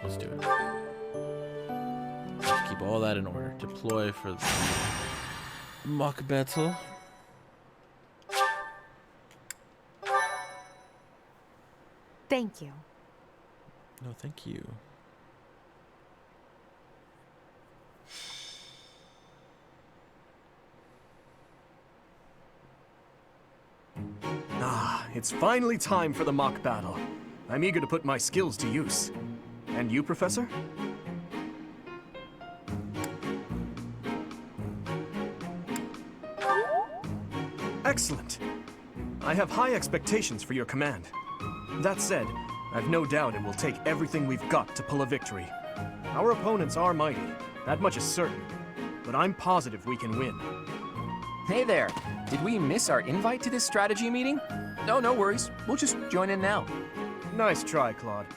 Let's do it. Let's keep all that in order. Deploy for the mock battle. Thank you. No, thank you. Ah, it's finally time for the mock battle. I'm eager to put my skills to use. And you, Professor? Excellent. I have high expectations for your command. That said, I've no doubt it will take everything we've got to pull a victory. Our opponents are mighty, that much is certain. But I'm positive we can win. Hey there. Did we miss our invite to this strategy meeting? No, no worries. We'll just join in now. Nice try, Claude.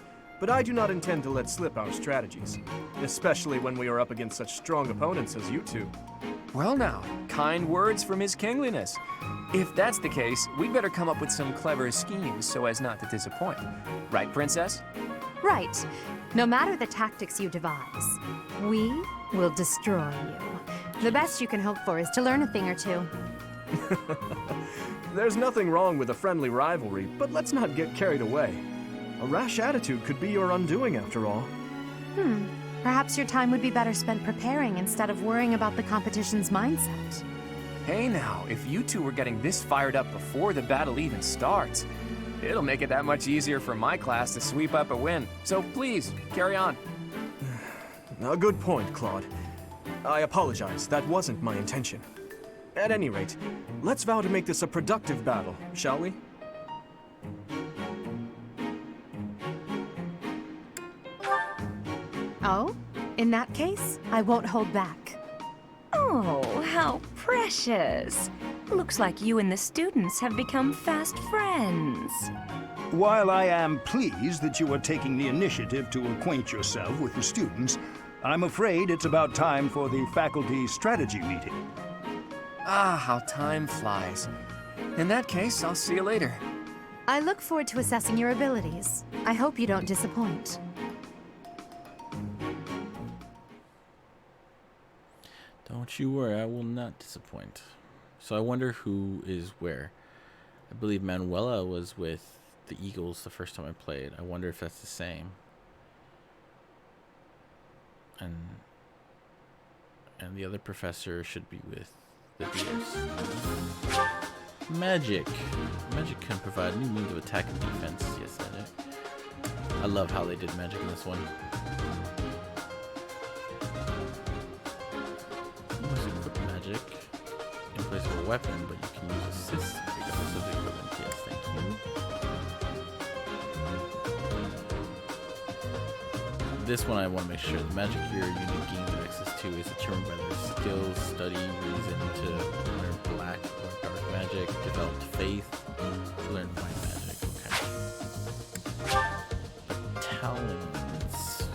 But I do not intend to let slip our strategies, especially when we are up against such strong opponents as you two. Well now, kind words from His Kingliness. If that's the case, we'd better come up with some clever schemes so as not to disappoint. Right, Princess? Right. No matter the tactics you devise, we will destroy you. The best you can hope for is to learn a thing or two. There's nothing wrong with a friendly rivalry, but let's not get carried away. A rash attitude could be your undoing after all. Perhaps your time would be better spent preparing instead of worrying about the competition's mindset. Hey now, if you two were getting this fired up before the battle even starts, it'll make it that much easier for my class to sweep up a win. So please, carry on. A good point, Claude. I apologize, that wasn't my intention. At any rate, let's vow to make this a productive battle, shall we? Oh? In that case, I won't hold back. Oh, how precious. Looks like you and the students have become fast friends. While I am pleased that you are taking the initiative to acquaint yourself with the students, I'm afraid it's about time for the faculty strategy meeting. Ah, how time flies. In that case, I'll see you later. I look forward to assessing your abilities. I hope you don't disappoint. Don't you worry, I will not disappoint. So I wonder who is where. I believe Manuela was with the Eagles the first time I played. I wonder if that's the same. And the other professor should be with the Deers. Magic. Magic can provide new means of attack and defense. Yes, I do. I love how they did magic in this one. You must equip magic in place of a weapon, but you can use assists regardless of the equipment. Yes, thank you. This one I want to make sure the magic your unit gains access to is determined by their skills, study, reason to learn black or dark magic, developed faith, to learn white magic. Okay. Talents.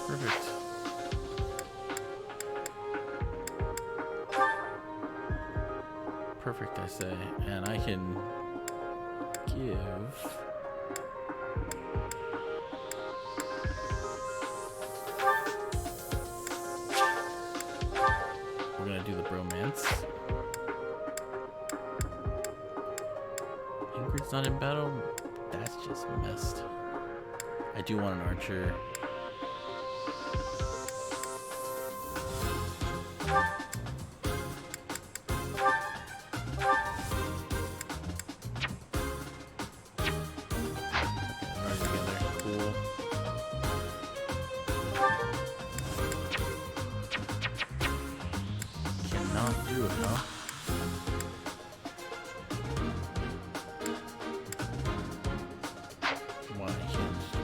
Perfect. Perfect, I say. And I can give... We're gonna do the bromance. Ingrid's not in battle? That's just messed. I do want an archer.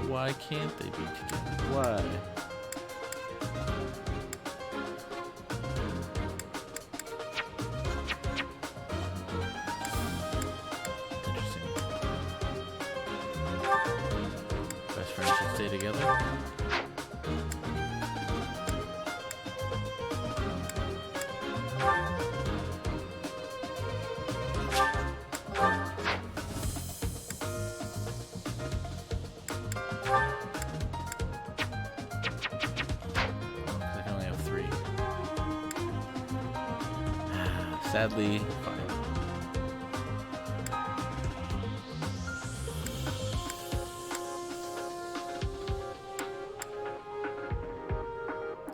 Why can't they be together? Why? Interesting. Best friends should stay together. Sadly, fine.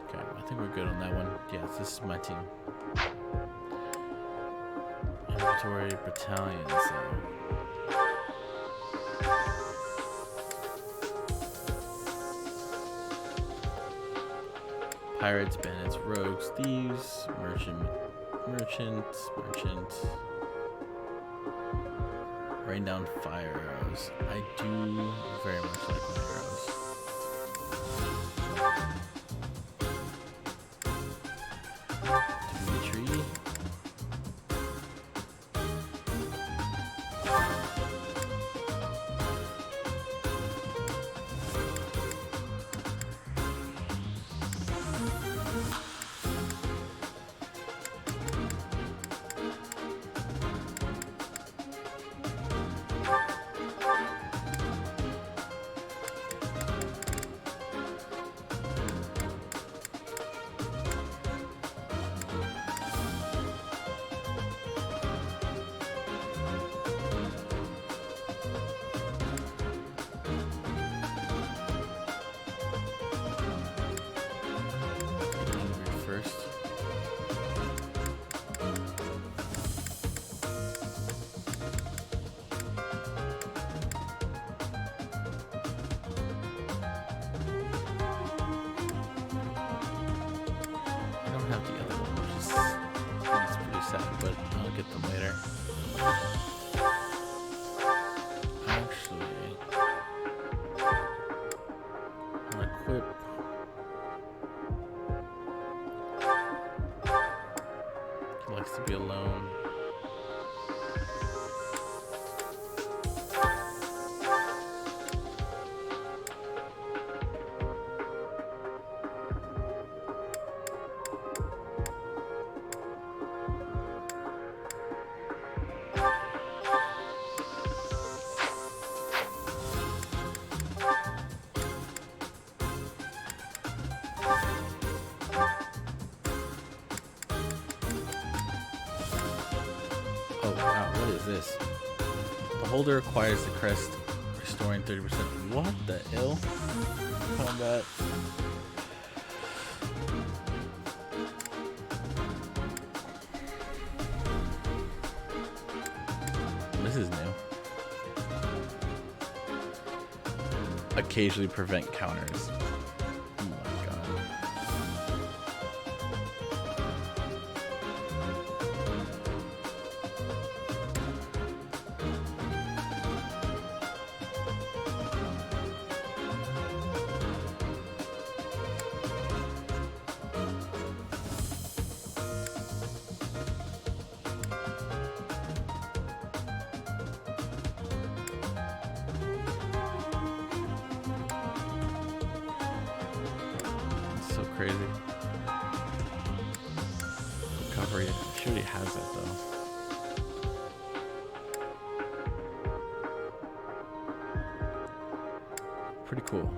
Okay, I think we're good on that one. Yes, this is my team. Inventory battalions. Pirates, bandits, rogues, thieves, merchant. Rain down fire arrows. I do very much like my arrows. Dimitri. But I'll get them later. Actually, I'll equip. He likes to be alone. Oh wow, what is this? The holder acquires the crest, restoring 30%. What the hell? Combat. This is new. Occasionally prevent counters. Oh my god. So crazy. Recovery. I'm sure he has that though. Pretty cool.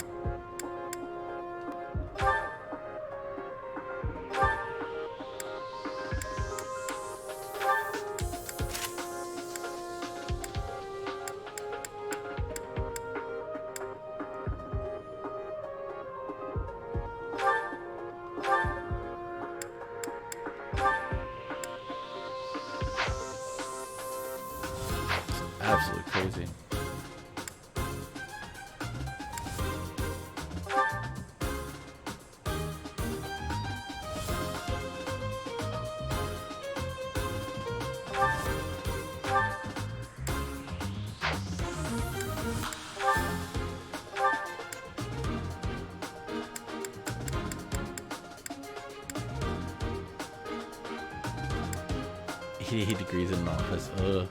Absolutely crazy. He degrees in an office. Ugh.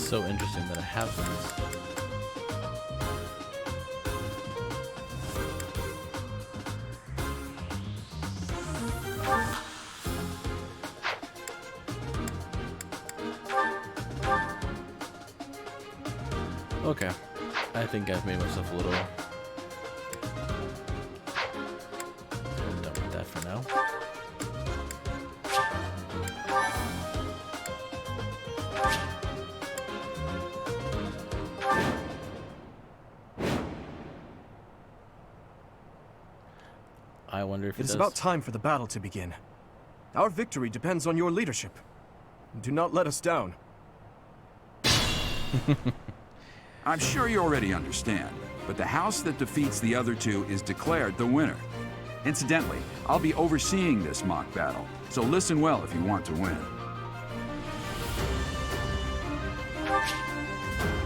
so interesting that I have this. Okay, I think I've made myself a little done with that for now. I wonder if It is does. about time for the battle to begin. Our victory depends on your leadership. Do not let us down. I'm sure you already understand, but the house that defeats the other two is declared the winner. Incidentally, I'll be overseeing this mock battle, so listen well if you want to win.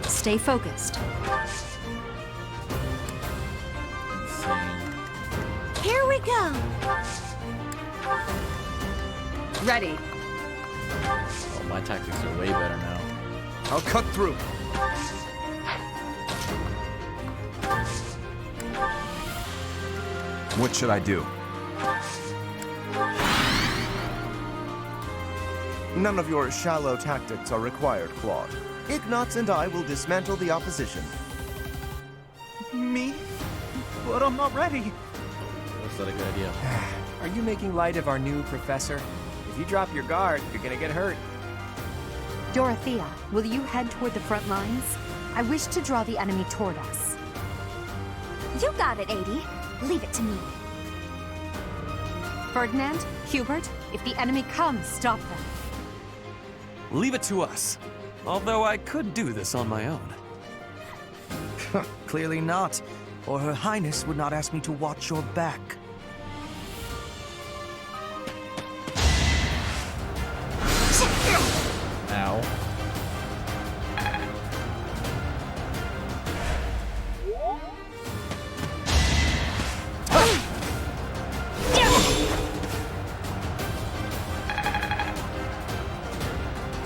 Stay focused. Insane. Here we go. Ready. Oh, my tactics are way better now. I'll cut through. What should I do? None of your shallow tactics are required, Claude. Ignatz and I will dismantle the opposition. Me? But I'm not ready. Was that a good idea? Are you making light of our new professor? If you drop your guard, you're gonna get hurt. Dorothea, will you head toward the front lines? I wish to draw the enemy toward us. You got it, Adie. Leave it to me. Ferdinand, Hubert, if the enemy comes, stop them. Leave it to us. Although I could do this on my own. Clearly not, or Her Highness would not ask me to watch your back. Ow.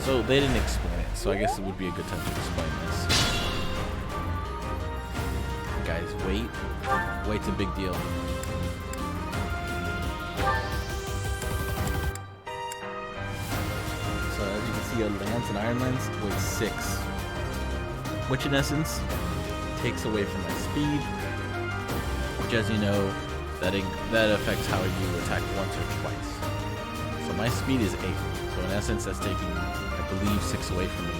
So they didn't explain it, so I guess it would be a good time to explain this. Guys, wait. Wait's a big deal. So as you can see, a lance and iron lance weighs 6, which in essence takes away from my speed, which, as you know, that affects how you attack once or twice. So my speed is 8. So in essence, that's taking, I believe, 6 away from me.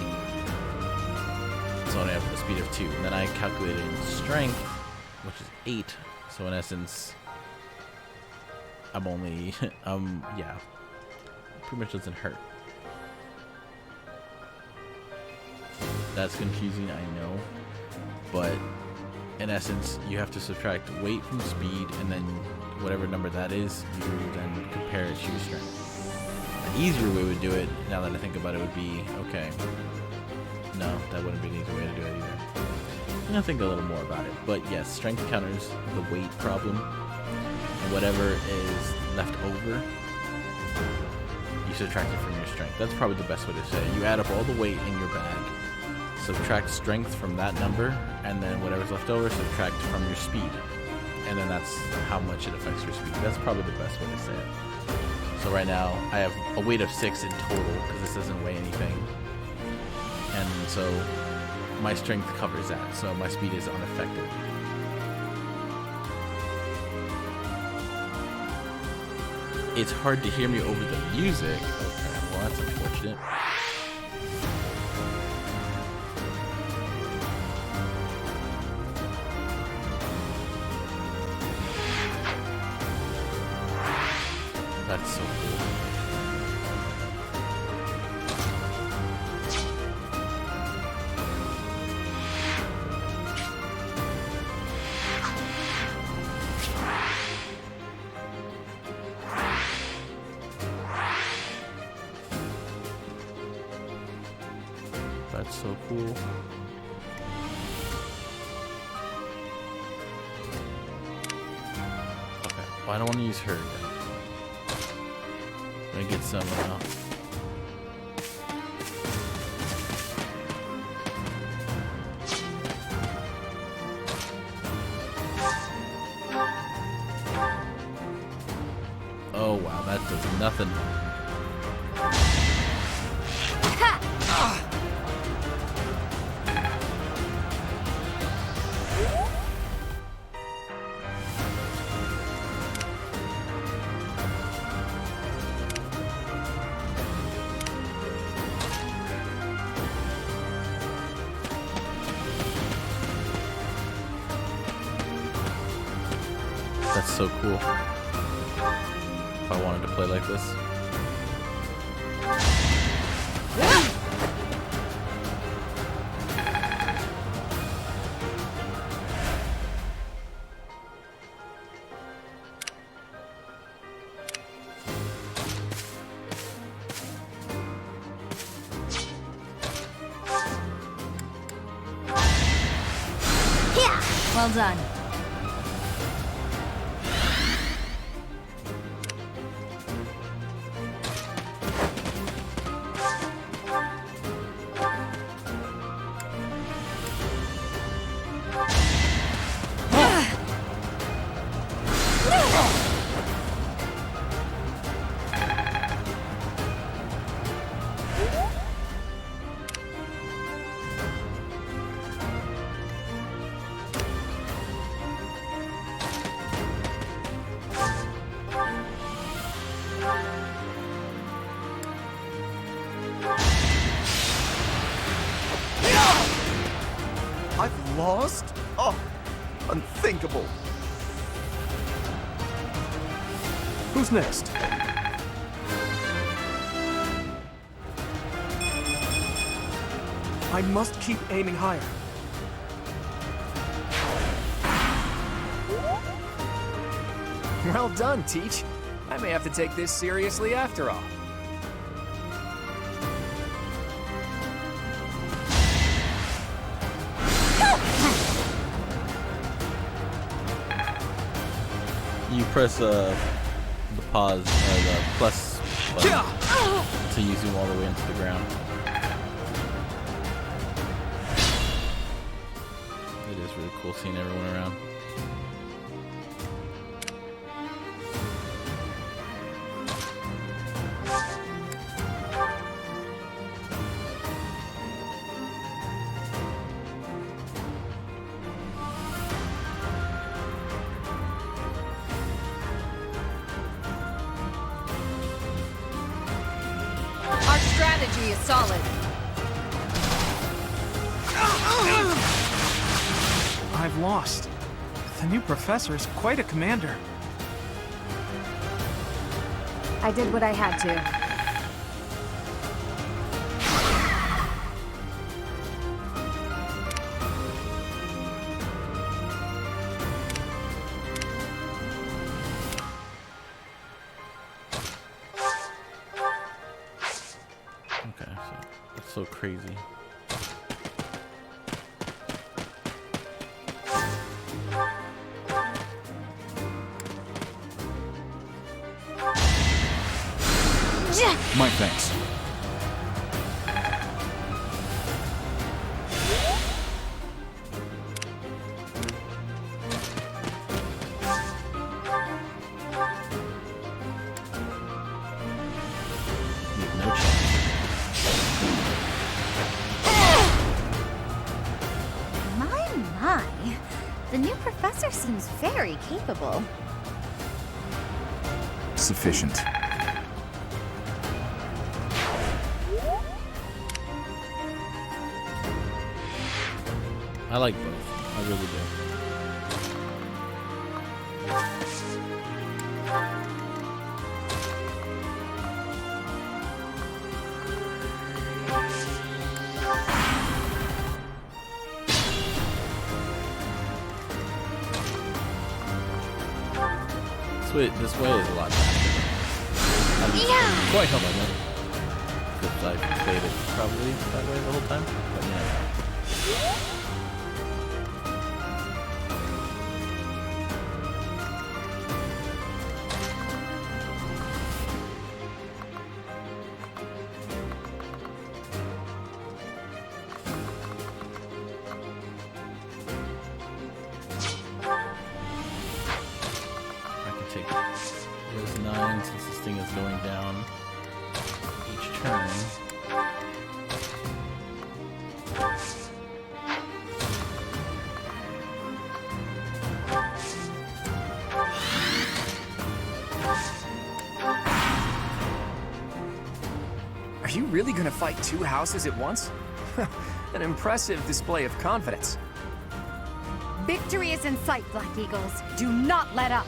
So I have the speed of 2. And then I calculated in strength, which is 8. So in essence, I'm only, yeah, pretty much doesn't hurt. That's confusing, I know, but in essence, you have to subtract weight from speed, and then whatever number that is, you then compare it to your strength. An easier way to do it, now that I think about it, would be, okay, no, that wouldn't be an easy way to do it either. I'm gonna think a little more about it, but yes, strength counters the weight problem, and whatever is left over, you subtract it from your strength. That's probably the best way to say it. You add up all the weight in your bag, subtract strength from that number, and then whatever's left over, subtract from your speed. And then that's how much it affects your speed. That's probably the best way to say it. So right now, I have a weight of 6 in total, because this doesn't weigh anything. And so my strength covers that, so my speed is unaffected. It's hard to hear me over the music. Okay, well that's unfortunate. That's so cool. That's so cool. Okay, well, I don't want to use her yet. I'm gonna get some Does nothing. That's so cool. If I wanted to play like this. Well done. I've lost? Oh, unthinkable. Who's next? I must keep aiming higher. Well done, Teach. I may have to take this seriously after all. You press the pause or the plus button so you zoom all the way into the ground. It is really cool seeing everyone around. Our strategy is solid. I've lost. The new professor is quite a commander. I did what I had to. Okay, so that's so crazy. My thanks. Leave no chance. My. The new professor seems very capable. Sufficient. I like both. I really do. This way is a lot faster. Yeah. Quite how I know. Because I've played it probably that way the whole time. But yeah. I can take those 9 since it's thing is going down each turn. Are you really gonna fight 2 houses at once? An impressive display of confidence. Victory is in sight, Black Eagles. Do not let up.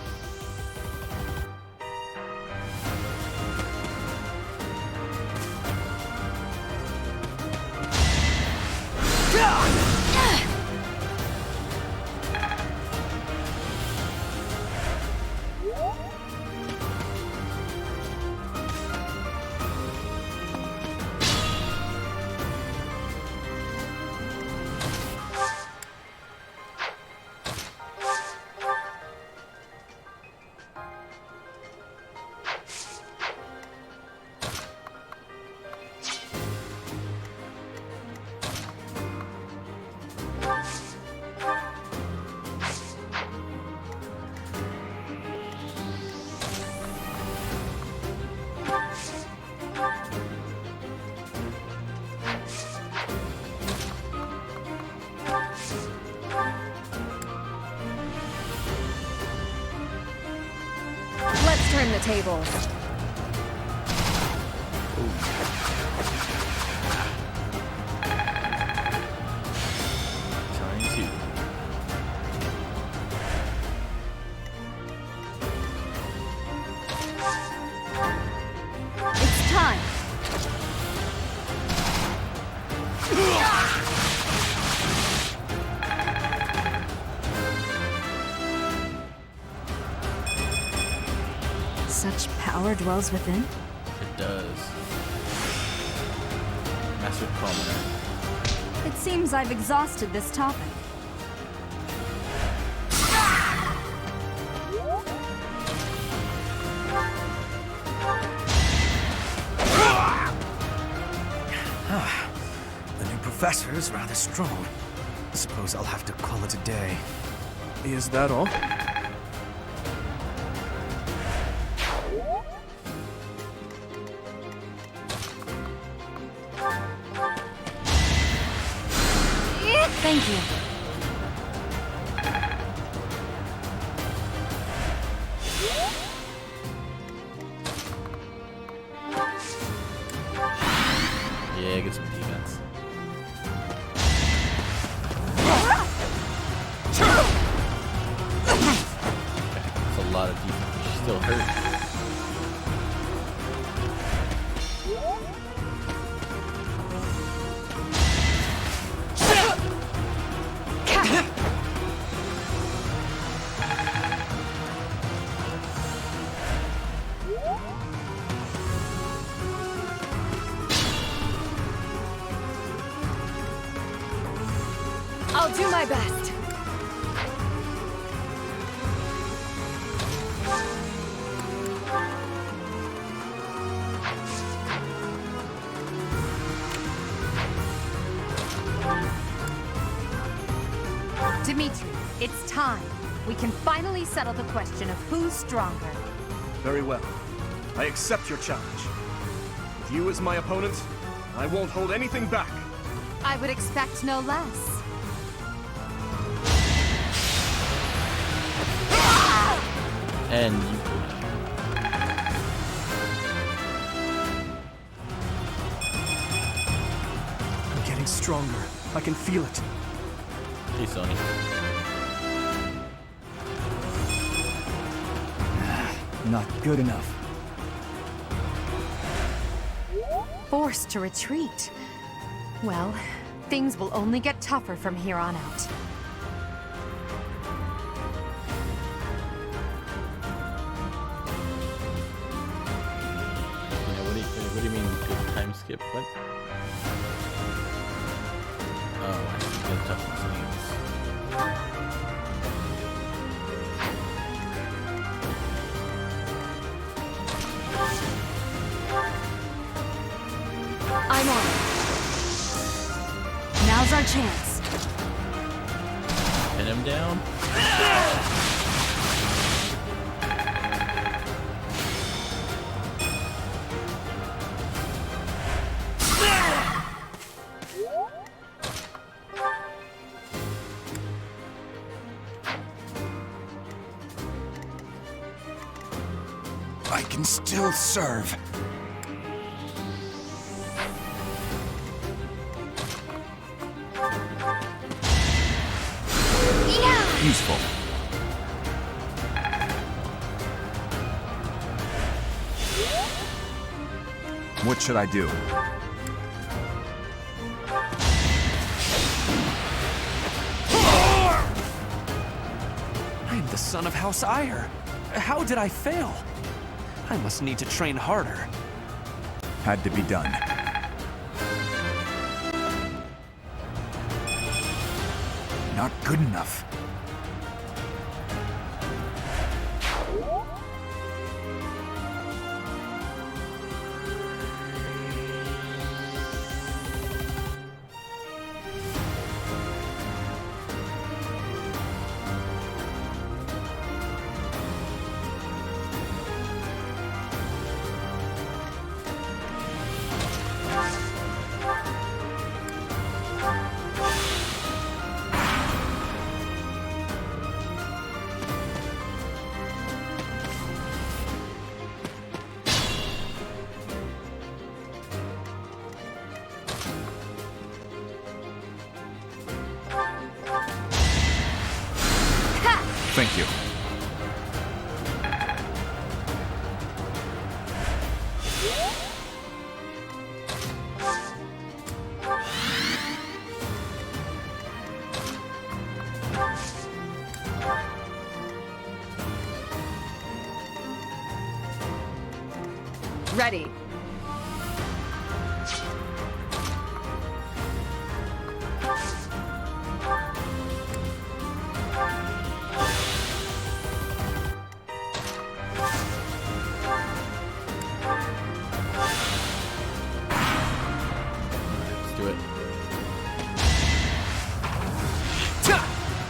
Let's turn the tables. Time to. It's time. Such power dwells within? It does. Master Promenade. It seems I've exhausted this topic. The new professor is rather strong. I suppose I'll have to call it a day. Is that all? Thank you. Yeah, get some defense. That's a lot of defense. She's still hurt. I'll do my best. Dimitri, it's time. We can finally settle the question of who's stronger. Very well. I accept your challenge. With you as my opponent, I won't hold anything back. I would expect no less. And you. I'm getting stronger. I can feel it. Hey, Sony. Not good enough. Forced to retreat. Well, things will only get tougher from here on out. What do you mean good time skip? What? Oh, I see. Good toughness names. I'm on it. Now's our chance. Pin him down. I can still serve. Useful. What should I do? I am the son of House Ire. How did I fail? I must need to train harder. Had to be done. Not good enough. Thank you. Ready. Let's do it.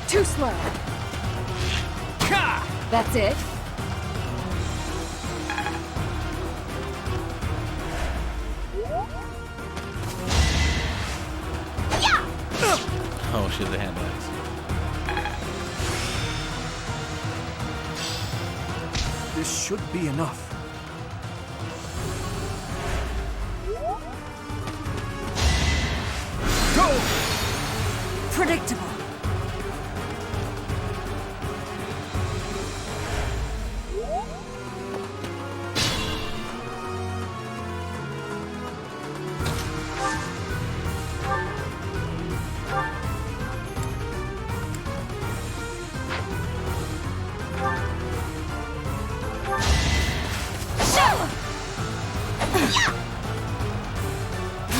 Too slow. That's it. Oh shit, the hand axe. This should be enough. Go! Predictable.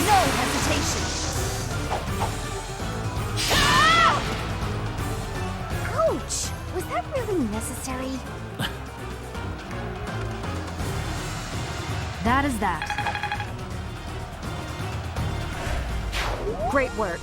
No hesitation. Ouch! Was that really necessary? That is that. Great work.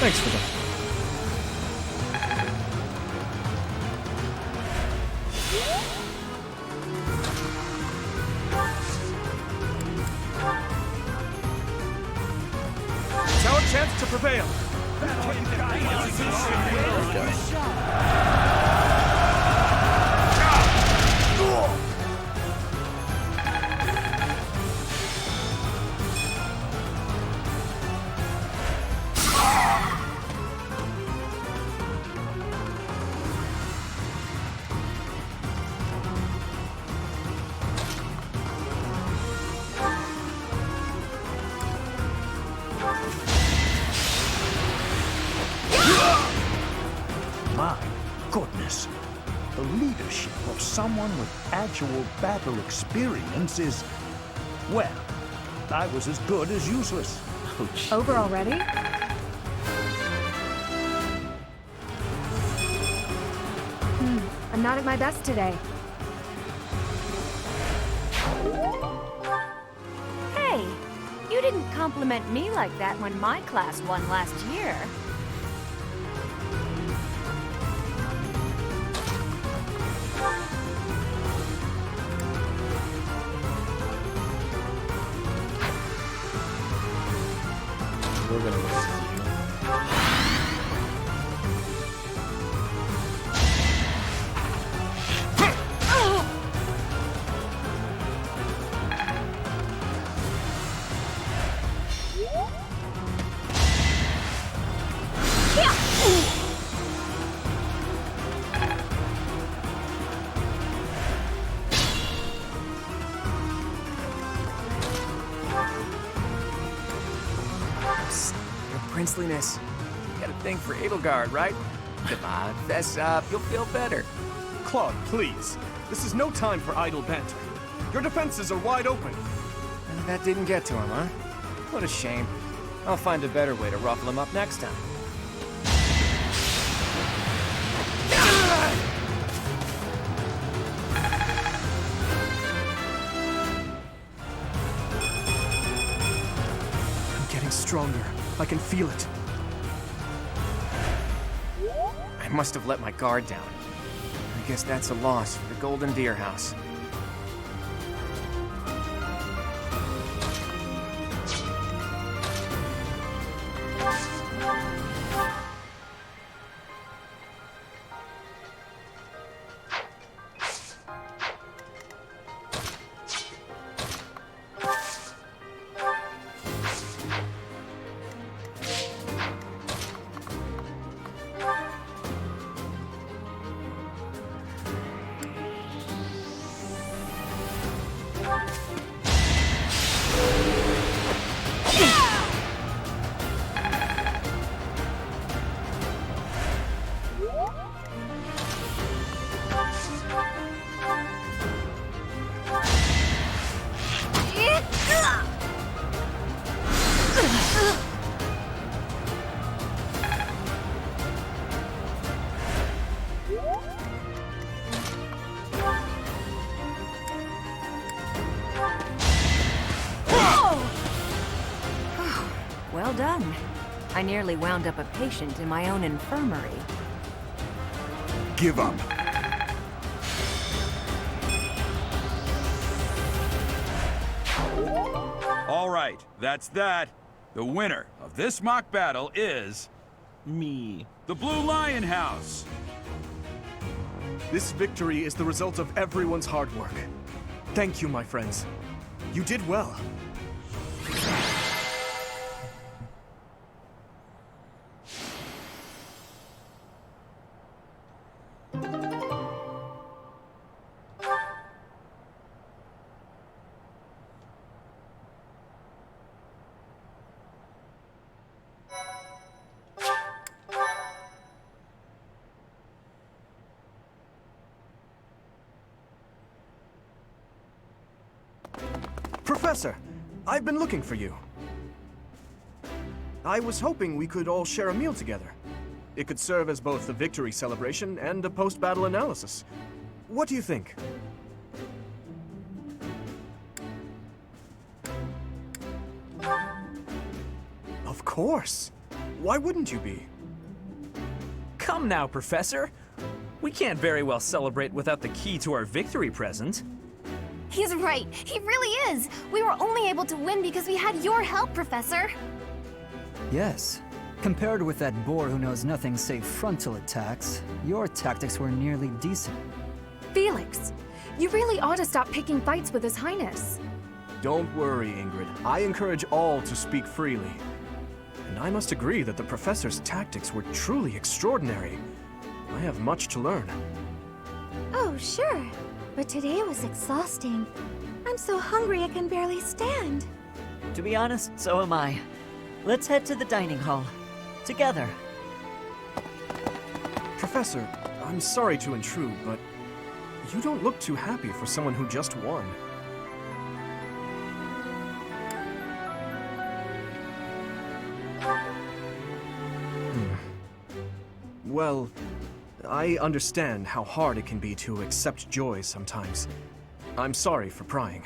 Thanks for that. It's our chance to prevail. My goodness. The leadership of someone with actual battle experience is, well, I was as good as useless. Ouch. Over already? I'm not at my best today. Hey, didn't compliment me like that when my class won last year. We're gonna miss you. Your princeliness. You got a thing for Edelgard, right? Come on, fess up. You'll feel better. Claude, please. This is no time for idle banter. Your defenses are wide open. And that didn't get to him, huh? What a shame. I'll find a better way to ruffle him up next time. I'm getting stronger. I can feel it. I must have let my guard down. I guess that's a loss for the Golden Deer House. Well done. I nearly wound up a patient in my own infirmary. Give up. All right, that's that. The winner of this mock battle is Me. the Blue Lion House. This victory is the result of everyone's hard work. Thank you, my friends. You did well. Professor, I've been looking for you. I was hoping we could all share a meal together. It could serve as both a victory celebration and a post-battle analysis. What do you think? Of course. Why wouldn't you be? Come now, Professor. We can't very well celebrate without the key to our victory present. He's right. He really is. We were only able to win because we had your help, Professor. Yes. Compared with that boar who knows nothing save frontal attacks, your tactics were nearly decent. Felix, you really ought to stop picking fights with His Highness. Don't worry, Ingrid. I encourage all to speak freely. And I must agree that the Professor's tactics were truly extraordinary. I have much to learn. Oh, sure. But today was exhausting. I'm so hungry I can barely stand. To be honest, so am I. Let's head to the dining hall. Together. Professor, I'm sorry to intrude, but you don't look too happy for someone who just won. Well, I understand how hard it can be to accept joy sometimes. I'm sorry for prying.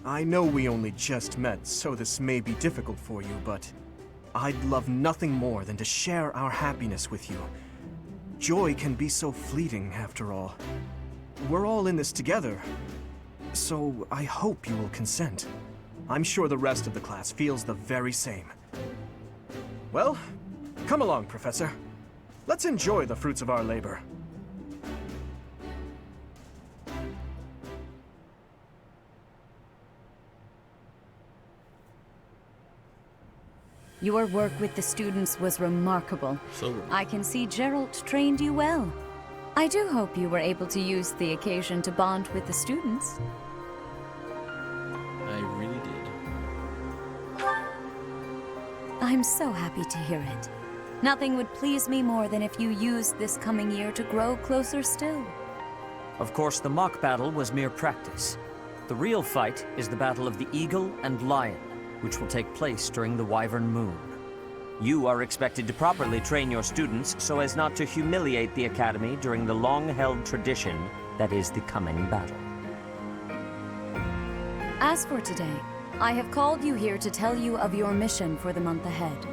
I know we only just met, so this may be difficult for you, but I'd love nothing more than to share our happiness with you. Joy can be so fleeting, after all. We're all in this together, so I hope you will consent. I'm sure the rest of the class feels the very same. Well, come along, Professor. Let's enjoy the fruits of our labor. Your work with the students was remarkable. I can see Geralt trained you well. I do hope you were able to use the occasion to bond with the students. I really did. I'm so happy to hear it. Nothing would please me more than if you used this coming year to grow closer still. Of course, the mock battle was mere practice. The real fight is the Battle of the Eagle and Lion, which will take place during the Wyvern Moon. You are expected to properly train your students so as not to humiliate the Academy during the long-held tradition that is the coming battle. As for today, I have called you here to tell you of your mission for the month ahead.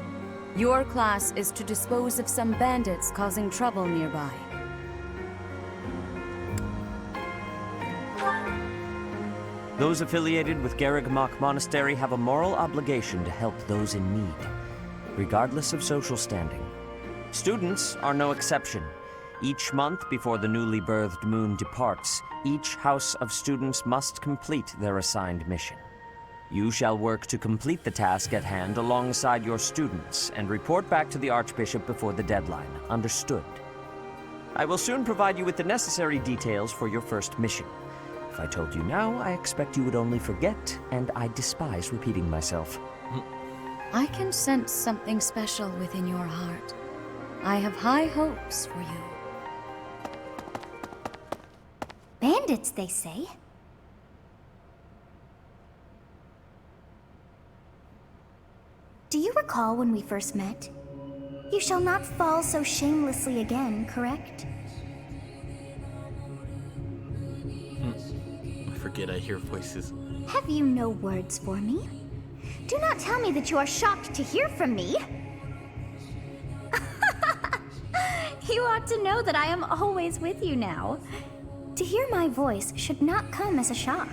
Your class is to dispose of some bandits causing trouble nearby. Those affiliated with Garreg-Mach Monastery have a moral obligation to help those in need, regardless of social standing. Students are no exception. Each month before the newly birthed moon departs, each house of students must complete their assigned mission. You shall work to complete the task at hand alongside your students and report back to the Archbishop before the deadline. Understood? I will soon provide you with the necessary details for your first mission. If I told you now, I expect you would only forget, and I despise repeating myself. I can sense something special within your heart. I have high hopes for you. Bandits, they say? Do you recall when we first met? You shall not fall so shamelessly again, correct? I forget I hear voices. Have you no words for me? Do not tell me that you are shocked to hear from me. You ought to know that I am always with you now. To hear my voice should not come as a shock.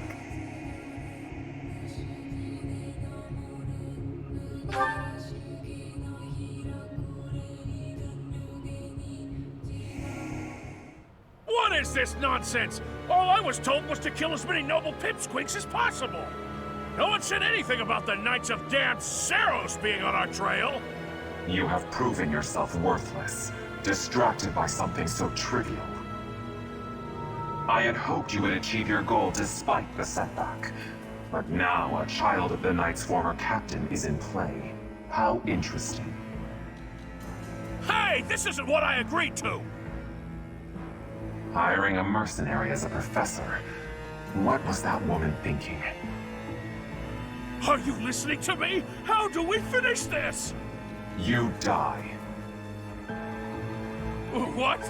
What is this nonsense? All I was told was to kill as many noble pipsqueaks as possible. No one said anything about the Knights of Damned Saros being on our trail. You have proven yourself worthless, distracted by something so trivial. I had hoped you would achieve your goal despite the setback. But now a child of the Knight's former captain is in play. How interesting. Hey, this isn't what I agreed to! Hiring a mercenary as a professor. What was that woman thinking? Are you listening to me? How do we finish this? You die. What?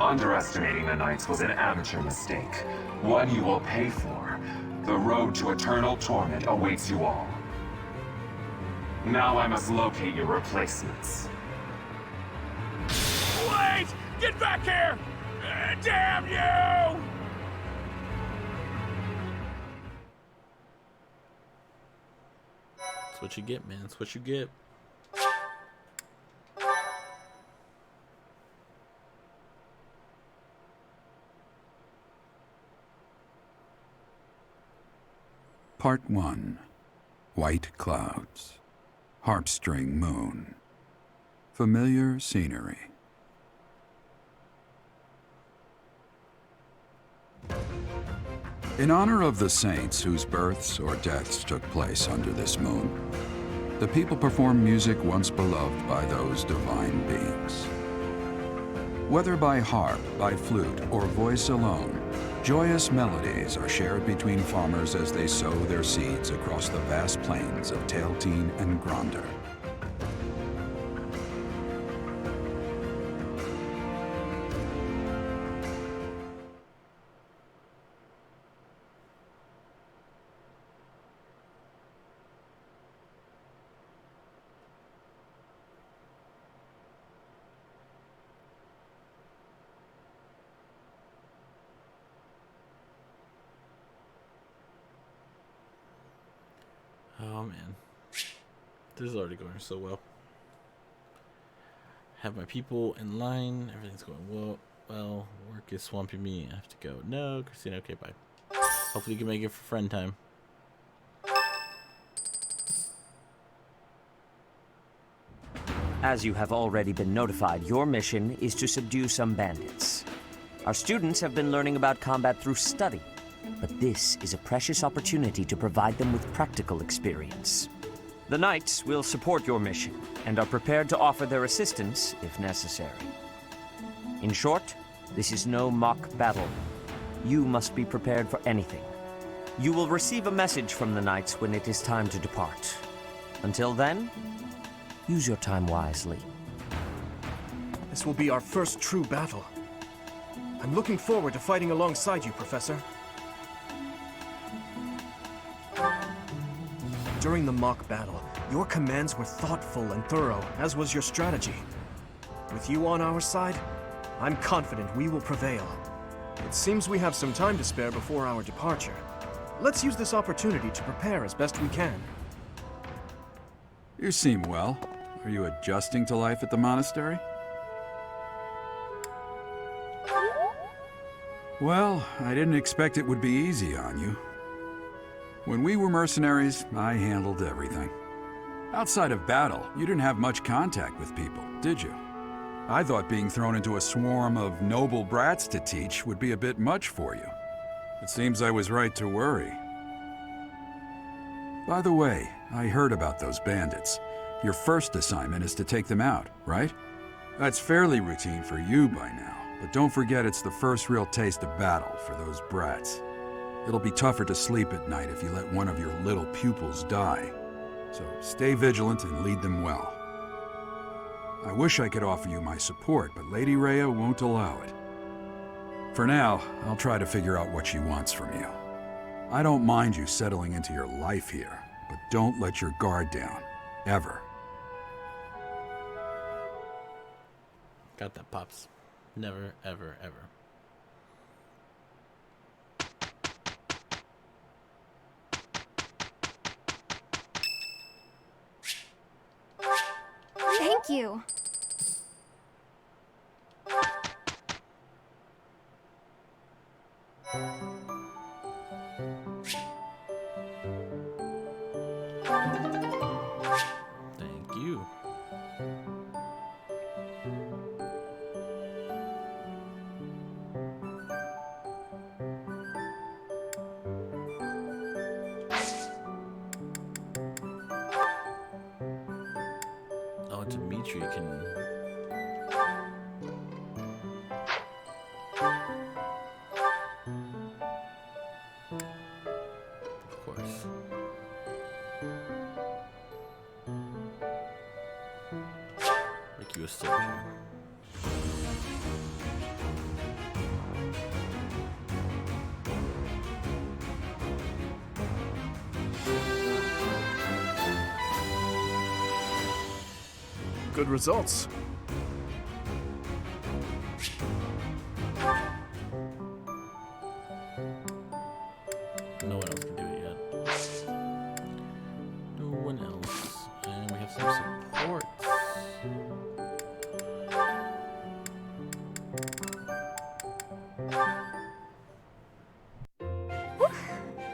Underestimating the Knights was an amateur mistake. One you will pay for. The road to eternal torment awaits you all. Now I must locate your replacements. Wait! Get back here! Damn you! That's what you get, man. That's what you get. Part 1. White Clouds. Harpstring Moon. Familiar scenery. In honor of the saints whose births or deaths took place under this moon, the people perform music once beloved by those divine beings. Whether by harp, by flute, or voice alone, joyous melodies are shared between farmers as they sow their seeds across the vast plains of Tailteen and Gronder. man. This is already going so well. Have my people in line. Everything's going well. Well, work is swamping me. I have to go. No, Christina. Okay, bye. Hopefully you can make it for friend time. As you have already been notified, your mission is to subdue some bandits. Our students have been learning about combat through study, but this is a precious opportunity to provide them with practical experience. The Knights will support your mission and are prepared to offer their assistance if necessary. In short, this is no mock battle. You must be prepared for anything. You will receive a message from the Knights when it is time to depart. Until then, use your time wisely. This will be our first true battle. I'm looking forward to fighting alongside you, Professor. During the mock battle, your commands were thoughtful and thorough, as was your strategy. With you on our side, I'm confident we will prevail. It seems we have some time to spare before our departure. Let's use this opportunity to prepare as best we can. You seem well. Are you adjusting to life at the monastery? Well, I didn't expect it would be easy on you. When we were mercenaries, I handled everything. Outside of battle, you didn't have much contact with people, did you? I thought being thrown into a swarm of noble brats to teach would be a bit much for you. It seems I was right to worry. By the way, I heard about those bandits. Your first assignment is to take them out, right? That's fairly routine for you by now, but don't forget it's the first real taste of battle for those brats. It'll be tougher to sleep at night if you let one of your little pupils die. So stay vigilant and lead them well. I wish I could offer you my support, but Lady Rhea won't allow it. For now, I'll try to figure out what she wants from you. I don't mind you settling into your life here, but don't let your guard down. Ever. Got that, Pops. Never, ever, ever. Thank you. Thank you. Oh, Dimitri can... Of course. Make you a soldier. Good results. No one else can do it yet. No one else. And we have some support.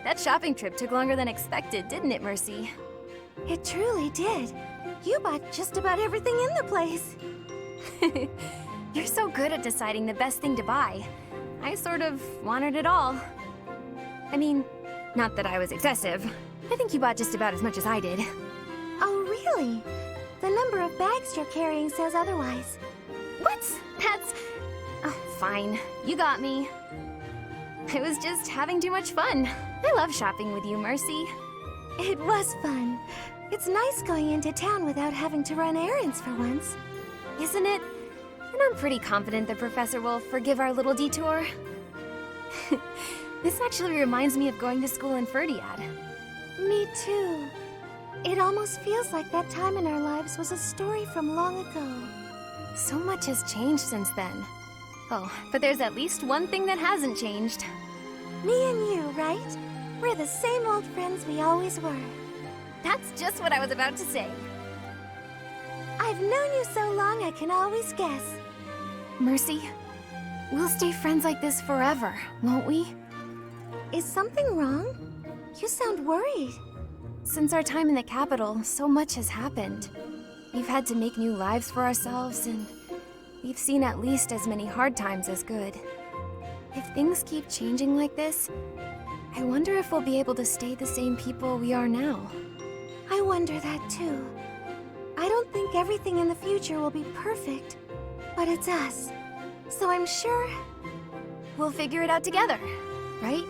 That shopping trip took longer than expected, didn't it, Mercy? It truly did. You bought just about everything in the place. You're so good at deciding the best thing to buy. I sort of wanted it all. I mean, not that I was excessive. I think you bought just about as much as I did. Oh, really? The number of bags you're carrying says otherwise. What? That's... Oh, fine. You got me. I was just having too much fun. I love shopping with you, Mercy. It was fun. It's nice going into town without having to run errands for once. Isn't it? And I'm pretty confident the professor will forgive our little detour. This actually reminds me of going to school in Ferdiad. Me too. It almost feels like that time in our lives was a story from long ago. So much has changed since then. Oh, but there's at least one thing that hasn't changed. Me and you, right? We're the same old friends we always were. That's just what I was about to say. I've known you so long I can always guess. Mercy, we'll stay friends like this forever, won't we? Is something wrong? You sound worried. Since our time in the capital, so much has happened. We've had to make new lives for ourselves, and we've seen at least as many hard times as good. If things keep changing like this, I wonder if we'll be able to stay the same people we are now. I wonder that too. I don't think everything in the future will be perfect, but it's us. So I'm sure we'll figure it out together, right?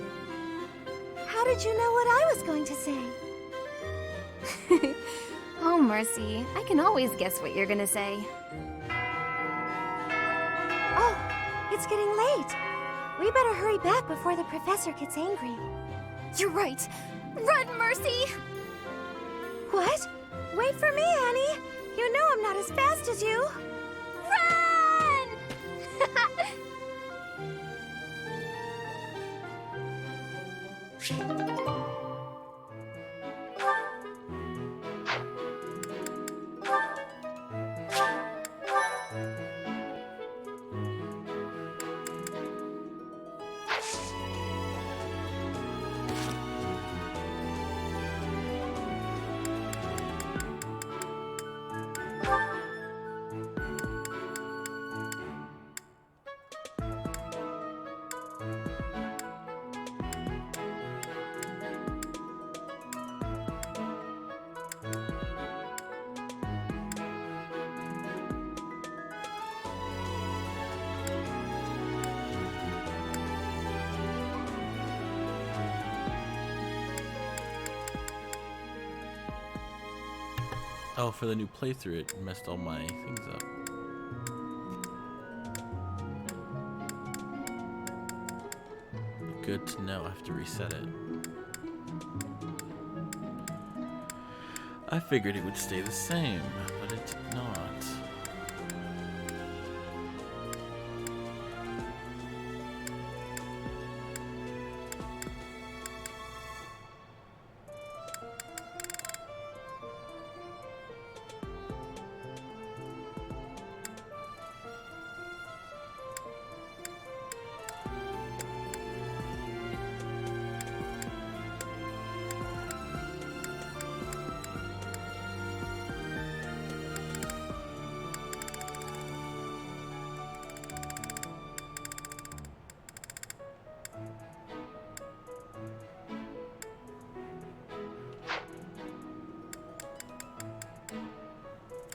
How did you know what I was going to say? Oh, Mercy, I can always guess what you're gonna say. Oh, it's getting late. We better hurry back before the professor gets angry. You're right. Run, Mercy! What? Wait for me, Annie. You know I'm not as fast as you. Run! Oh, for the new playthrough, it messed all my things up. Good to know. I have to reset it. I figured it would stay the same, but it did not.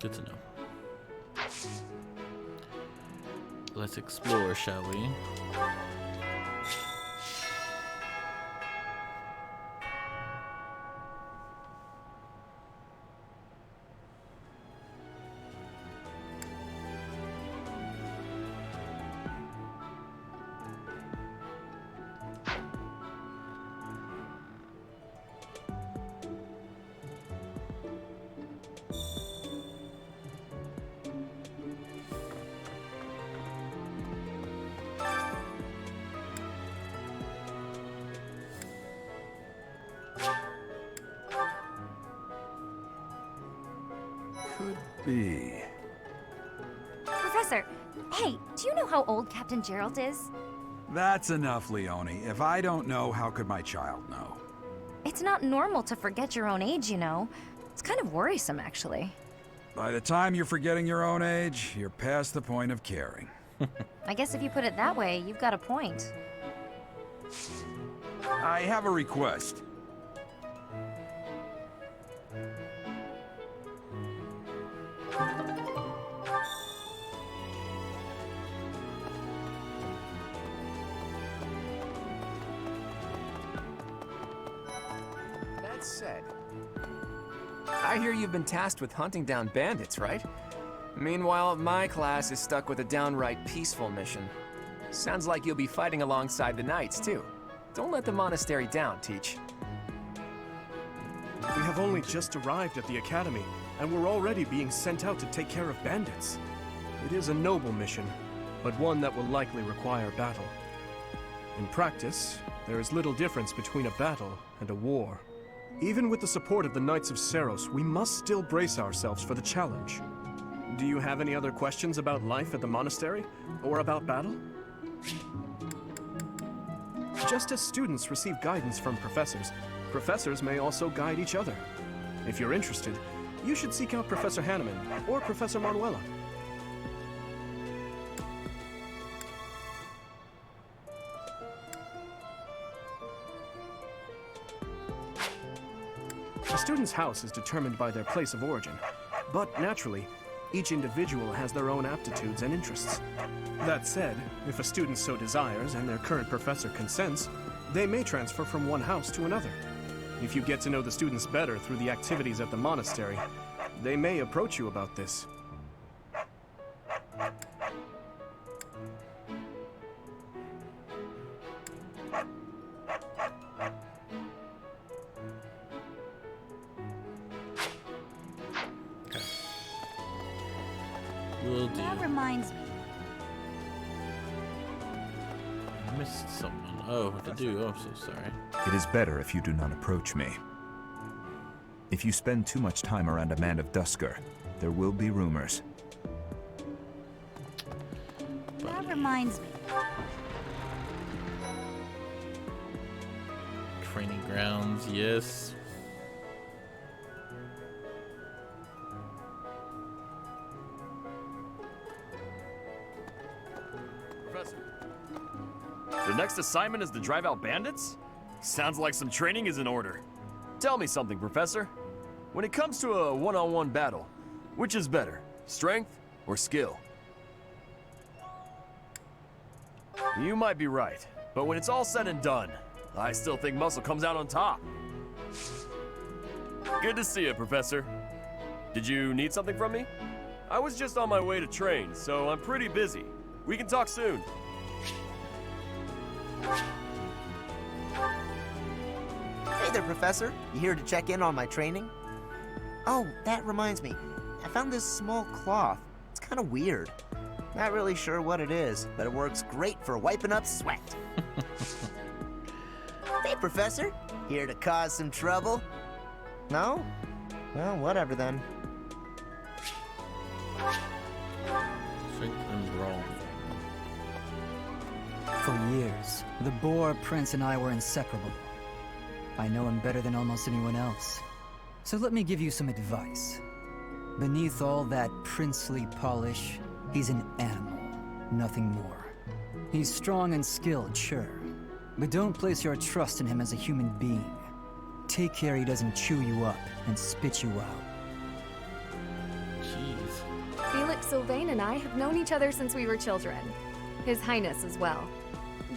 Good to know. Let's explore, shall we? Could be. Professor, hey, do you know how old Captain Gerald is? That's enough, Leone. If I don't know, how could my child know? It's not normal to forget your own age, you know. It's kind of worrisome, actually. By the time you're forgetting your own age, you're past the point of caring. I guess if you put it that way, you've got a point. I have a request. That said, I hear you've been tasked with hunting down bandits, right? Meanwhile, my class is stuck with a downright peaceful mission. Sounds like you'll be fighting alongside the knights, too. Don't let the monastery down, Teach. We have only just arrived at the academy, and we're already being sent out to take care of bandits. It is a noble mission, but one that will likely require battle. In practice, there is little difference between a battle and a war. Even with the support of the Knights of Seros, we must still brace ourselves for the challenge. Do you have any other questions about life at the monastery? Or about battle? Just as students receive guidance from professors, professors may also guide each other. If you're interested, you should seek out Professor Hanneman or Professor Manuela. A student's house is determined by their place of origin, but naturally, each individual has their own aptitudes and interests. That said, if a student so desires and their current professor consents, they may transfer from one house to another. If you get to know the students better through the activities at the monastery, they may approach you about this. Will do. That reminds me. I missed someone. Oh, what to do? Oh, I'm so sorry. It is better if you do not approach me. If you spend too much time around a man of Dusker, there will be rumors. That reminds me. Training grounds, yes. Professor, the next assignment is to drive out bandits? Sounds like some training is in order. Tell me something, Professor. When it comes to a one-on-one battle, which is better, strength or skill? You might be right, but when it's all said and done, I still think muscle comes out on top. Good to see you, Professor. Did you need something from me? I was just on my way to train, so I'm pretty busy. We can talk soon. Hey there, Professor. You here to check in on my training? Oh, that reminds me. I found this small cloth. It's kind of weird. Not really sure what it is, but it works great for wiping up sweat. Hey, Professor. Here to cause some trouble? No? Well, whatever then. Think I'm wrong. For years, the Boar Prince and I were inseparable. I know him better than almost anyone else. So let me give you some advice. Beneath all that princely polish, he's an animal, nothing more. He's strong and skilled, sure, but don't place your trust in him as a human being. Take care he doesn't chew you up and spit you out. Jeez. Felix Sylvain and I have known each other since we were children. His Highness as well.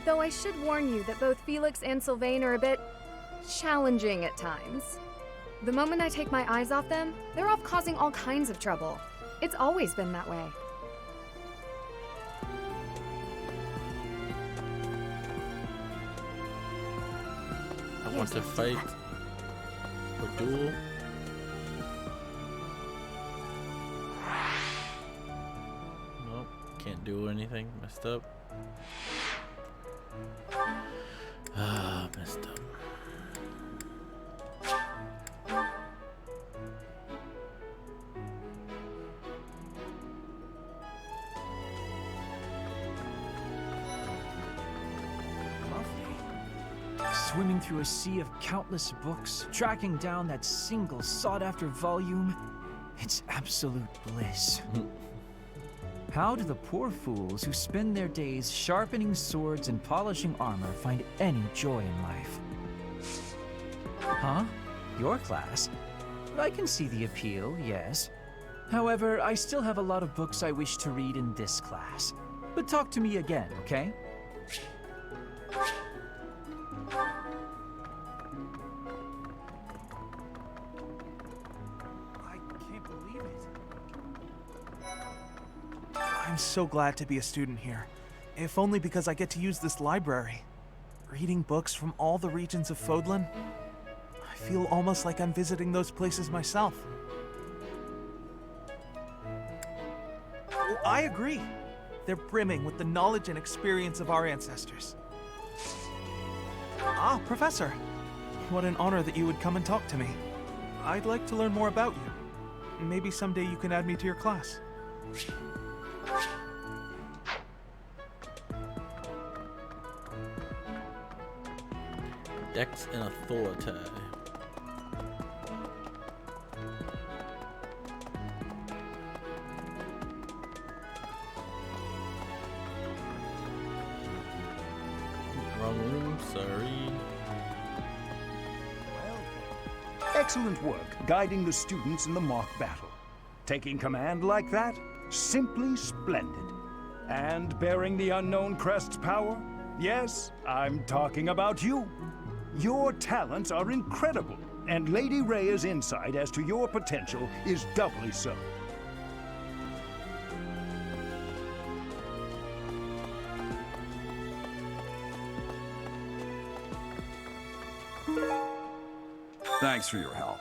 Though I should warn you that both Felix and Sylvain are a bit challenging at times. The moment I take my eyes off them, they're off causing all kinds of trouble. It's always been that way. I want to fight or duel. Nope, can't do anything. Messed up. Ah, messed up. Swimming through a sea of countless books, tracking down that single sought-after volume, it's absolute bliss. How do the poor fools who spend their days sharpening swords and polishing armor find any joy in life? Huh? Your class? I can see the appeal, yes. However, I still have a lot of books I wish to read in this class. But talk to me again, okay? I'm so glad to be a student here, if only because I get to use this library. Reading books from all the regions of Fodlan, I feel almost like I'm visiting those places myself. Oh, I agree. They're brimming with the knowledge and experience of our ancestors. Ah, Professor. What an honor that you would come and talk to me. I'd like to learn more about you. Maybe someday you can add me to your class. Dex and Authority. Wrong room, sorry. Excellent work guiding the students in the mock battle. Taking command like that? Simply splendid. And bearing the unknown crest's power? Yes, I'm talking about you. Your talents are incredible, and Lady Rhea's insight as to your potential is doubly so. Thanks for your help.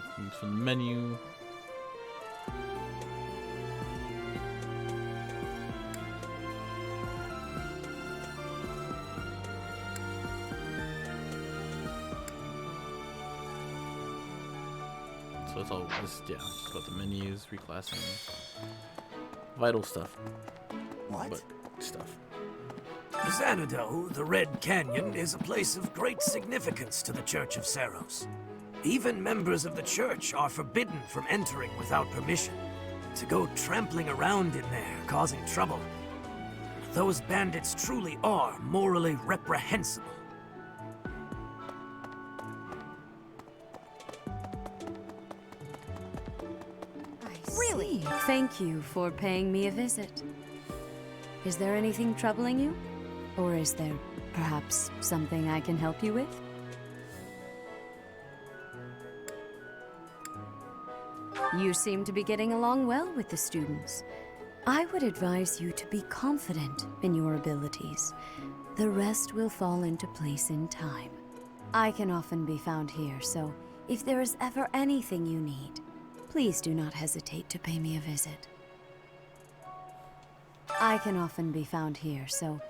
Looking for the menu. So it's all this, yeah, just about the menus, reclassing, vital stuff. What? But stuff. Xanadu, the Red Canyon, is a place of great significance to the Church of Saros. Even members of the church are forbidden from entering without permission. To go trampling around in there, causing trouble. Those bandits truly are morally reprehensible. Really? Thank you for paying me a visit. Is there anything troubling you? Or is there perhaps something I can help you with? You seem to be getting along well with the students. I would advise you to be confident in your abilities. The rest will fall into place in time. I can often be found here, so if there is ever anything you need, please do not hesitate to pay me a visit. I can often be found here, so